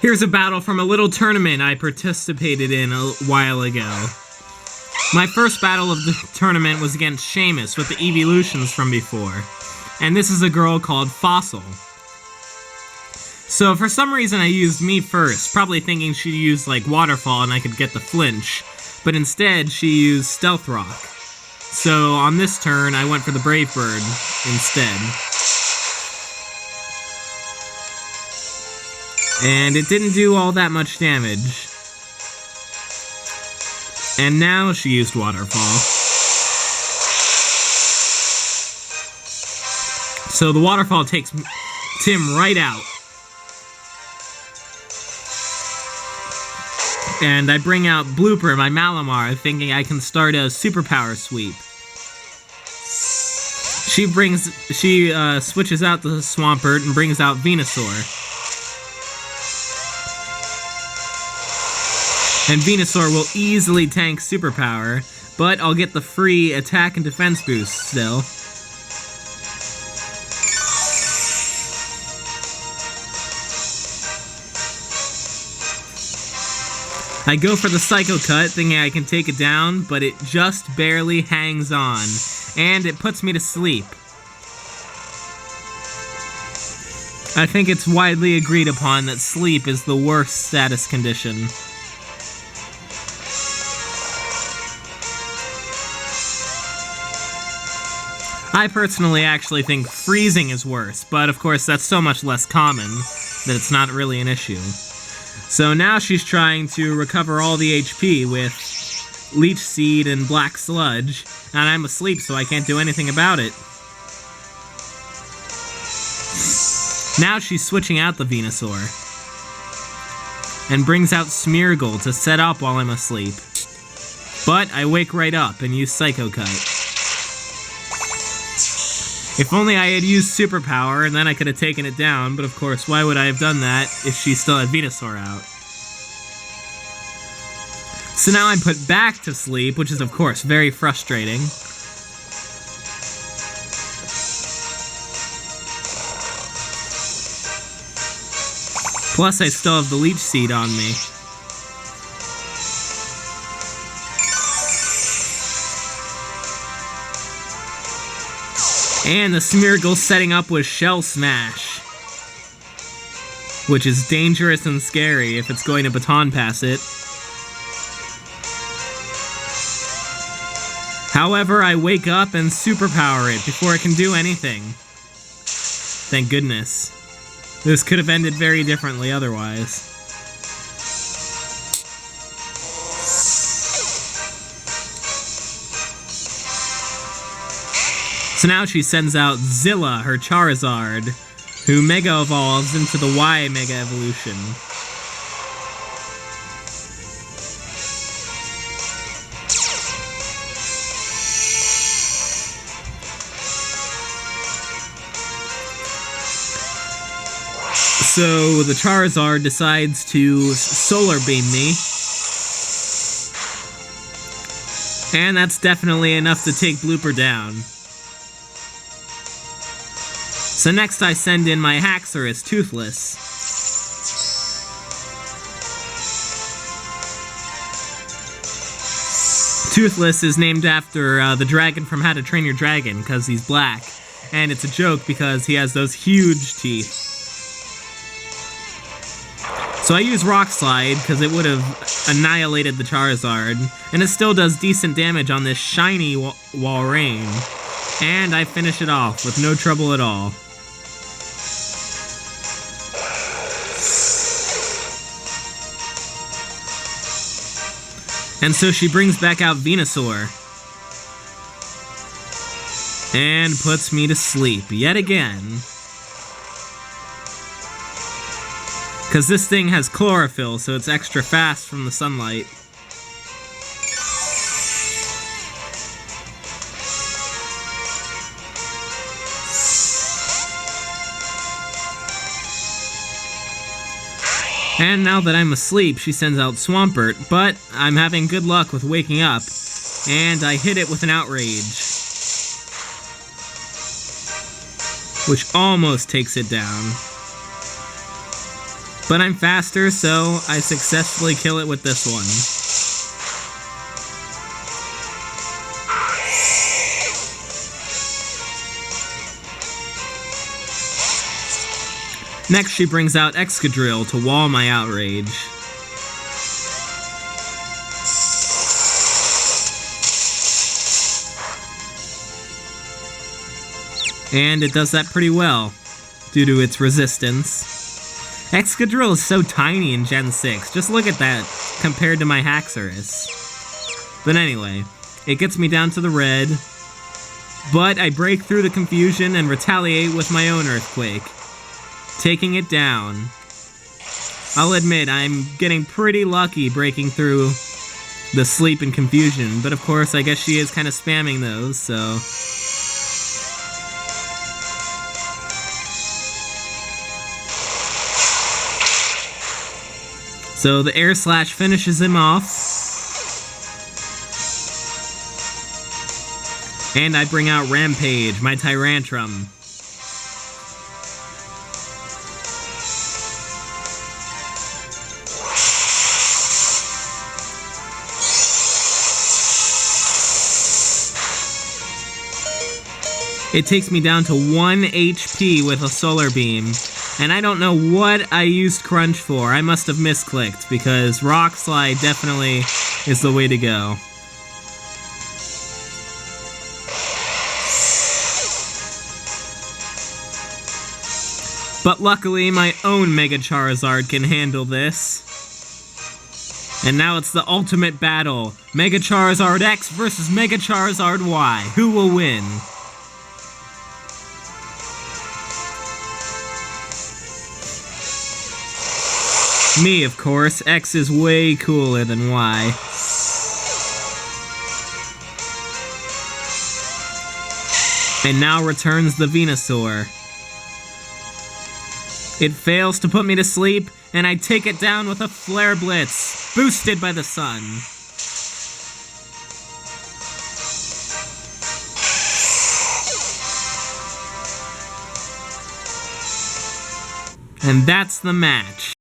Here's a battle from a little tournament I participated in a while ago. My first battle of the tournament was against Seamus with the evolutions from before. And this is a girl called Fossil. So for some reason I used me first, probably thinking she'd use like Waterfall and I could get the flinch. But instead she used Stealth Rock. So on this turn I went for the Brave Bird instead. And it didn't do all that much damage. And now she used Waterfall. So the Waterfall takes Tim right out. And I bring out Blooper, my Malamar, thinking I can start a superpower sweep. She switches out the Swampert and brings out Venusaur. And Venusaur will easily tank Superpower, but I'll get the free attack and defense boost still. I go for the Psycho Cut, thinking I can take it down, but it just barely hangs on, and it puts me to sleep. I think it's widely agreed upon that sleep is the worst status condition. I personally actually think freezing is worse, but of course that's so much less common that it's not really an issue. So now she's trying to recover all the HP with Leech Seed and Black Sludge, and I'm asleep so I can't do anything about it. Now she's switching out the Venusaur, and brings out Smeargle to set up while I'm asleep. But I wake right up and use Psycho Cut. If only I had used Superpower, and then I could have taken it down, but of course, why would I have done that if she still had Venusaur out? So now I'm put back to sleep, which is of course very frustrating. Plus I still have the Leech Seed on me. And the Smeargle setting up with Shell Smash, which is dangerous and scary if it's going to Baton Pass it. However, I wake up and Superpower it before it can do anything. Thank goodness. This could have ended very differently otherwise. So now she sends out Zilla, her Charizard, who Mega Evolves into the Y Mega Evolution. So the Charizard decides to Solar Beam me. And that's definitely enough to take Blooper down. So next I send in my Haxorus, Toothless. Toothless is named after the dragon from How to Train Your Dragon, because he's black. And it's a joke because he has those huge teeth. So I use Rock Slide, because it would have annihilated the Charizard. And it still does decent damage on this shiny Walrein. And I finish it off with no trouble at all. And so she brings back out Venusaur. And puts me to sleep yet again. Because this thing has chlorophyll, so it's extra fast from the sunlight. And now that I'm asleep, she sends out Swampert, but I'm having good luck with waking up, and I hit it with an Outrage, which almost takes it down. But I'm faster, so I successfully kill it with this one. Next, she brings out Excadrill to wall my outrage. And it does that pretty well, due to its resistance. Excadrill is so tiny in Gen 6, just look at that, compared to my Haxorus. But anyway, it gets me down to the red, but I break through the confusion and retaliate with my own Earthquake, taking it down. I'll admit, I'm getting pretty lucky breaking through the sleep and confusion, but of course, I guess she is kind of spamming those, so... So the Air Slash finishes him off. And I bring out Rampage, my Tyrantrum. It takes me down to 1 HP with a Solar Beam. And I don't know what I used Crunch for. I must have misclicked, because Rock Slide definitely is the way to go. But luckily, my own Mega Charizard can handle this. And now it's the ultimate battle. Mega Charizard X versus Mega Charizard Y. Who will win? Me, of course. X is way cooler than Y. And now returns the Venusaur. It fails to put me to sleep, and I take it down with a Flare Blitz, boosted by the sun. And that's the match.